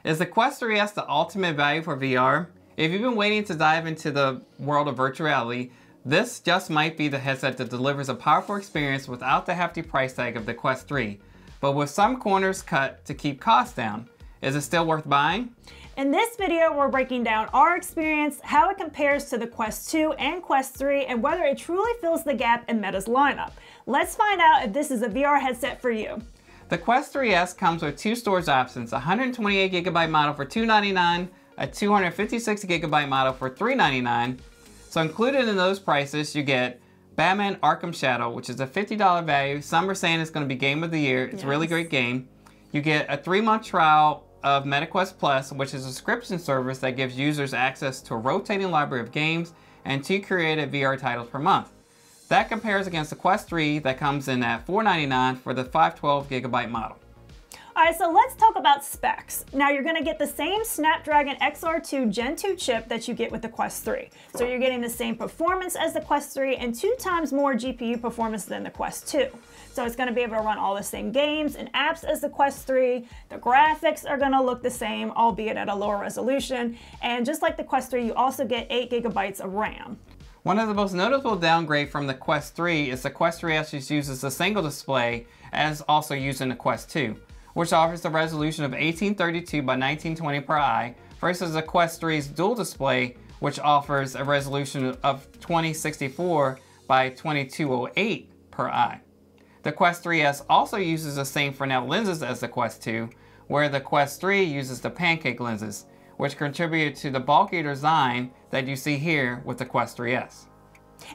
Is the Quest 3S the ultimate value for VR? If you've been waiting to dive into the world of virtual reality, this just might be the headset that delivers a powerful experience without the hefty price tag of the Quest 3, but with some corners cut to keep costs down. Is it still worth buying? In this video, we're breaking down our experience, how it compares to the Quest 2 and Quest 3, and whether it truly fills the gap in Meta's lineup. Let's find out if this is a VR headset for you. The Quest 3S comes with two storage options, a 128GB model for $299, a 256GB model for $399. So included in those prices, you get Batman Arkham Shadow, which is a $50 value. Some are saying it's going to be Game of the Year. It's a really great game. You get a 3-month trial of MetaQuest Plus, which is a subscription service that gives users access to a rotating library of games and 2 creative VR titles per month. That compares against the Quest 3 that comes in at $499 for the 512GB model. All right, so let's talk about specs. Now you're gonna get the same Snapdragon XR2 Gen 2 chip that you get with the Quest 3. So you're getting the same performance as the Quest 3 and 2 times more GPU performance than the Quest 2. So it's gonna be able to run all the same games and apps as the Quest 3. The graphics are gonna look the same, albeit at a lower resolution. And just like the Quest 3, you also get 8GB of RAM. One of the most noticeable downgrade from the Quest 3 is the Quest 3S just uses a single display as also used in the Quest 2, which offers a resolution of 1832 by 1920 per eye versus the Quest 3's dual display, which offers a resolution of 2064 by 2208 per eye. The Quest 3S also uses the same Fresnel lenses as the Quest 2, where the Quest 3 uses the pancake lenses, which contribute to the bulkier design that you see here with the Quest 3S.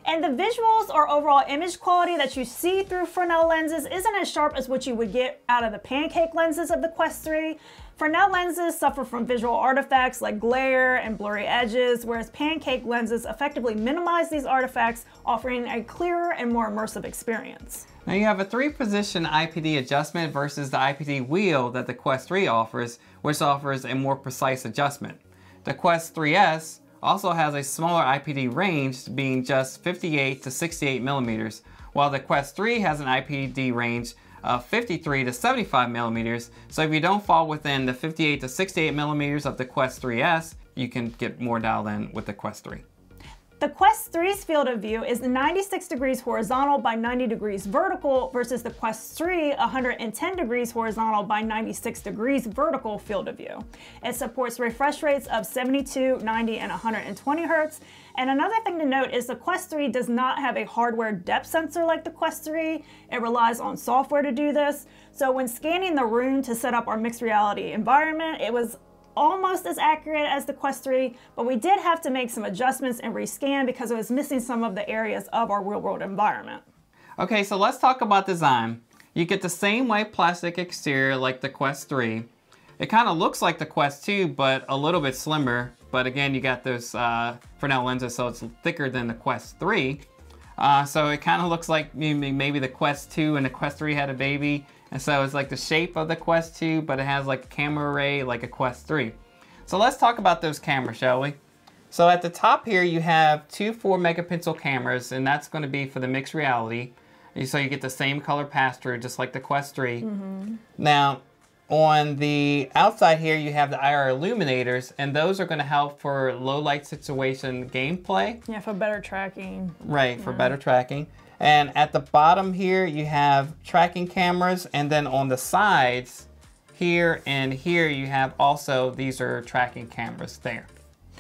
And the visuals or overall image quality that you see through Fresnel lenses isn't as sharp as what you would get out of the pancake lenses of the Quest 3. Fresnel lenses suffer from visual artifacts like glare and blurry edges, whereas pancake lenses effectively minimize these artifacts, offering a clearer and more immersive experience. Now you have a 3-position IPD adjustment versus the IPD wheel that the Quest 3 offers, which offers a more precise adjustment. The Quest 3S also has a smaller IPD range, being just 58 to 68 millimeters, while the Quest 3 has an IPD range of 53 to 75 millimeters. So if you don't fall within the 58 to 68 millimeters of the Quest 3S, you can get more dialed in with the Quest 3. The Quest 3's field of view is 96 degrees horizontal by 90 degrees vertical versus the Quest 3 110 degrees horizontal by 96 degrees vertical field of view. It supports refresh rates of 72, 90, and 120 Hz. And another thing to note is the Quest 3 does not have a hardware depth sensor like the Quest 3. It relies on software to do this. So when scanning the room to set up our mixed reality environment, it was almost as accurate as the Quest 3, but we did have to make some adjustments and rescan because it was missing some of the areas of our real-world environment. Okay, so let's talk about design. You get the same white plastic exterior like the Quest 3. It kind of looks like the Quest 2, but a little bit slimmer. But again, you got those Fresnel lenses, so it's thicker than the Quest 3. So it kind of looks like maybe the Quest 2 and the Quest 3 had a baby. And so it's like the shape of the Quest 2, but it has like a camera array like a Quest 3. So let's talk about those cameras, shall we? So at the top here, you have 2 4-megapixel cameras, and that's going to be for the mixed reality. So you get the same color pass-through, just like the Quest 3. Now, on the outside here, you have the IR illuminators, and those are going to help for low light situation gameplay. Yeah, for better tracking. Right, for better tracking. And at the bottom here, you have tracking cameras, and then on the sides, here and here, you have also, these are tracking cameras there.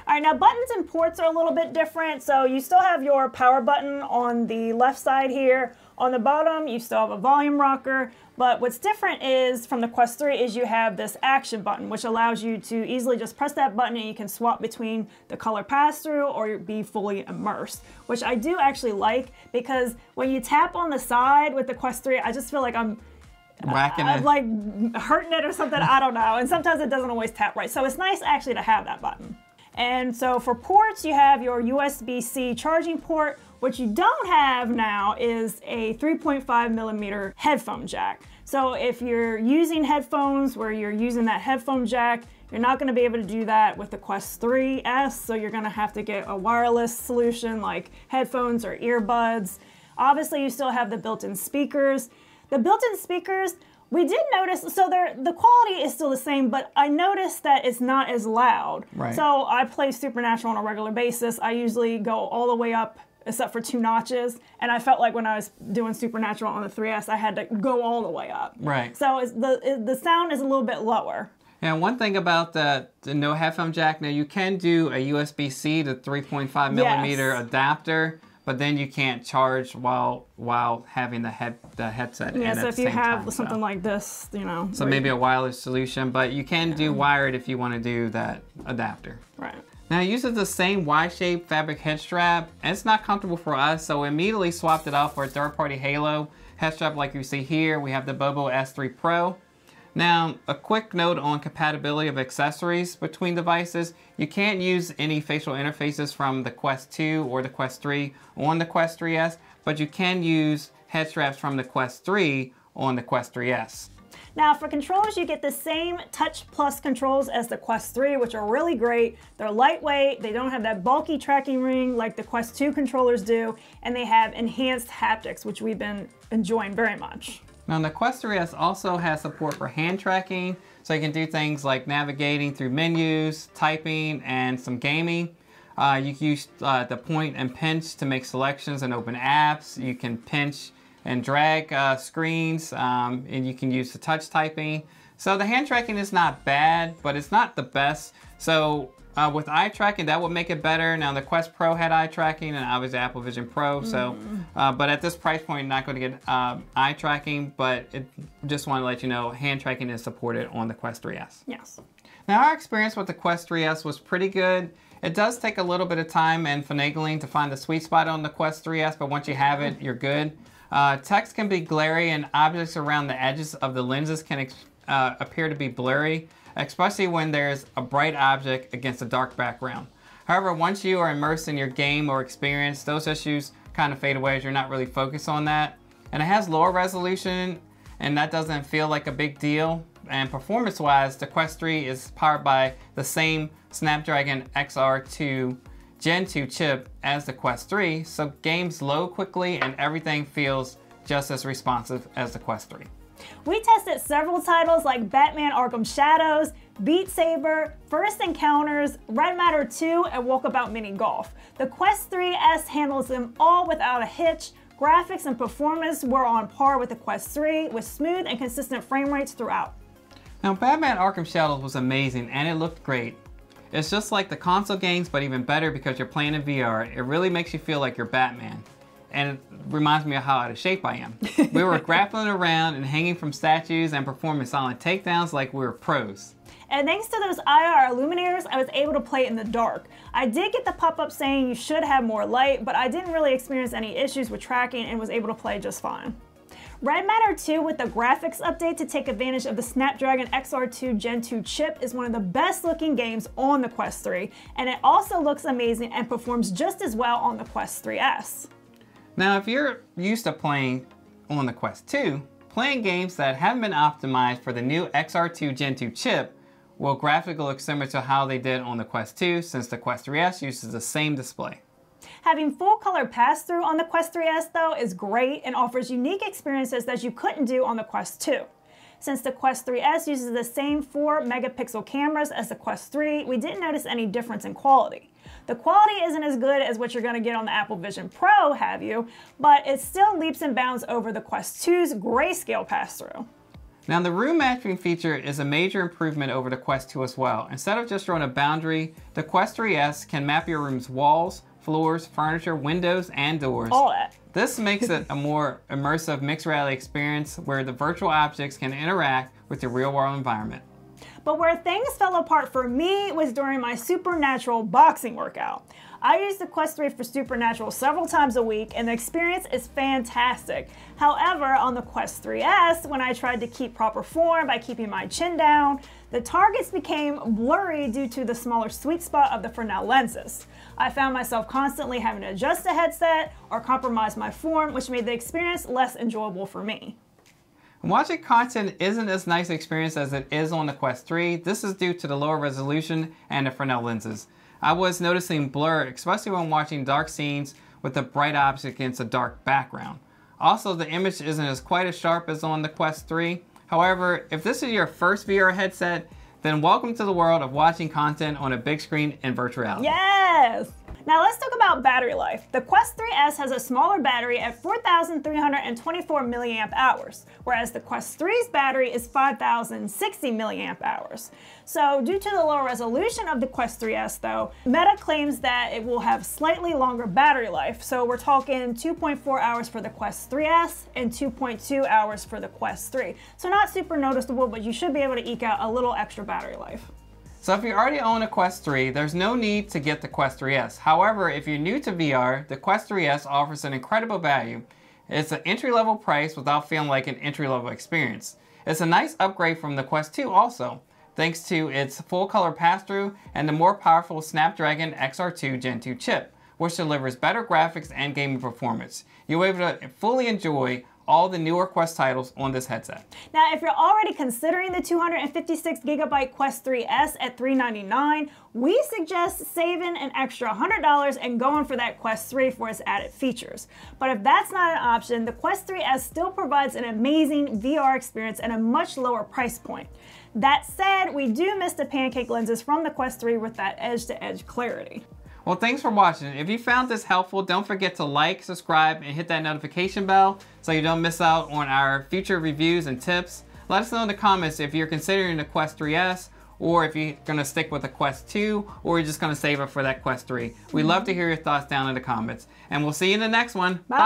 All right, now buttons and ports are a little bit different. So you still have your power button on the left side here. On the bottom, you still have a volume rocker. But what's different is from the Quest 3 is you have this action button, which allows you to easily just press that button and you can swap between the color pass-through or be fully immersed, which I do actually like because when you tap on the side with the Quest 3, I just feel like I'm whacking it. Like hurting it or something, I don't know. And sometimes it doesn't always tap right. So it's nice actually to have that button. And so for ports, you have your USB-C charging port. What you don't have now is a 3.5 millimeter headphone jack. So if you're using headphones where you're using that headphone jack, you're not going to be able to do that with the Quest 3S. So you're going to have to get a wireless solution like headphones or earbuds. Obviously, you still have the built-in speakers. The built-in speakers, We did notice, so the quality is still the same, but I noticed that it's not as loud. Right. So I play Supernatural on a regular basis. I usually go all the way up except for 2 notches, and I felt like when I was doing Supernatural on the 3S, I had to go all the way up. Right. So the sound is a little bit lower. And one thing about the no headphone jack, now you can do a USB-C to 3.5 millimeter adapter, but then you can't charge while having the headset in Yeah, at so the if you same have time, something like this, you know. So maybe a wireless solution, but you can do wired if you want to do that adapter. Right. Now it uses the same Y-shaped fabric head strap, and it's not comfortable for us, so we immediately swapped it out for a third-party Halo head strap like you see here. We have the Bobo S3 Pro. Now, a quick note on compatibility of accessories between devices. You can't use any facial interfaces from the Quest 2 or the Quest 3 on the Quest 3S, but you can use head straps from the Quest 3 on the Quest 3S. Now for controllers, you get the same Touch Plus controls as the Quest 3, which are really great. They're lightweight, they don't have that bulky tracking ring like the Quest 2 controllers do, and they have enhanced haptics, which we've been enjoying very much. Now the Quest 3S also has support for hand tracking, so you can do things like navigating through menus, typing, and some gaming. You can use the point and pinch to make selections and open apps. You can pinch and drag screens, and you can use the touch typing. So the hand tracking is not bad, but it's not the best. So with eye tracking, that would make it better. Now the Quest Pro had eye tracking, and obviously Apple Vision Pro. So, but at this price point, you're not going to get eye tracking. But just want to let you know, hand tracking is supported on the Quest 3S. Yes. Now our experience with the Quest 3S was pretty good. It does take a little bit of time and finagling to find the sweet spot on the Quest 3S, but once you have it, you're good. Text can be glary, and objects around the edges of the lenses can appear to be blurry, especially when there's a bright object against a dark background. However, once you are immersed in your game or experience, those issues kind of fade away as you're not really focused on that. And it has lower resolution, and that doesn't feel like a big deal. And performance-wise, the Quest 3 is powered by the same Snapdragon XR2 Gen 2 chip as the Quest 3, so games load quickly and everything feels just as responsive as the Quest 3. We tested several titles like Batman Arkham Shadows, Beat Saber, First Encounters, Red Matter 2, and Walkabout Mini Golf. The Quest 3S handles them all without a hitch. Graphics and performance were on par with the Quest 3, with smooth and consistent frame rates throughout. Now Batman Arkham Shadows was amazing and it looked great. It's just like the console games, but even better because you're playing in VR. It really makes you feel like you're Batman. And it reminds me of how out of shape I am. We were grappling around and hanging from statues and performing silent takedowns like we were pros. And thanks to those IR illuminators, I was able to play in the dark. I did get the pop-up saying you should have more light, but I didn't really experience any issues with tracking and was able to play just fine. Red Matter 2 with the graphics update to take advantage of the Snapdragon XR2 Gen 2 chip is one of the best looking games on the Quest 3, and it also looks amazing and performs just as well on the Quest 3S. Now if you're used to playing on the Quest 2, playing games that haven't been optimized for the new XR2 Gen 2 chip will graphically look similar to how they did on the Quest 2 since the Quest 3S uses the same display. Having full color pass-through on the Quest 3S though is great and offers unique experiences that you couldn't do on the Quest 2. Since the Quest 3S uses the same 4 megapixel cameras as the Quest 3, we didn't notice any difference in quality. The quality isn't as good as what you're going to get on the Apple Vision Pro, have you, but it still leaps and bounds over the Quest 2's grayscale pass-through. Now the room mapping feature is a major improvement over the Quest 2 as well. Instead of just drawing a boundary, the Quest 3S can map your room's walls, floors, furniture, windows, and doors. All that. This makes it a more immersive mixed reality experience where the virtual objects can interact with your real world environment. But where things fell apart for me was during my Supernatural boxing workout. I use the Quest 3 for Supernatural several times a week and the experience is fantastic. However, on the Quest 3S, when I tried to keep proper form by keeping my chin down, the targets became blurry due to the smaller sweet spot of the Fresnel lenses. I found myself constantly having to adjust the headset or compromise my form, which made the experience less enjoyable for me. Watching content isn't as nice an experience as it is on the Quest 3. This is due to the lower resolution and the Fresnel lenses. I was noticing blur, especially when watching dark scenes with a bright object against a dark background. Also, the image isn't quite as sharp as on the Quest 3. However, if this is your first VR headset, then welcome to the world of watching content on a big screen in virtual reality. Yes! Now let's talk about battery life. The Quest 3S has a smaller battery at 4,324 milliamp hours, whereas the Quest 3's battery is 5,060 milliamp hours. So due to the lower resolution of the Quest 3S though, Meta claims that it will have slightly longer battery life. So we're talking 2.4 hours for the Quest 3S and 2.2 hours for the Quest 3. So not super noticeable, but you should be able to eke out a little extra battery life. So if you already own a Quest 3, there's no need to get the Quest 3S. However, if you're new to VR, the Quest 3S offers an incredible value. It's an entry-level price without feeling like an entry-level experience. It's a nice upgrade from the Quest 2 also, thanks to its full-color pass-through and the more powerful Snapdragon XR2 Gen 2 chip, which delivers better graphics and gaming performance. You'll be able to fully enjoy all the newer Quest titles on this headset. Now, if you're already considering the 256GB Quest 3S at $399, we suggest saving an extra $100 and going for that Quest 3 for its added features. But if that's not an option, the Quest 3S still provides an amazing VR experience at a much lower price point. That said, we do miss the pancake lenses from the Quest 3 with that edge-to-edge clarity. Well, thanks for watching. If you found this helpful, don't forget to like, subscribe, and hit that notification bell so you don't miss out on our future reviews and tips. Let us know in the comments if you're considering the Quest 3S, or if you're gonna stick with the Quest 2, or you're just gonna save it for that Quest 3. We'd love to hear your thoughts down in the comments. And we'll see you in the next one. Bye.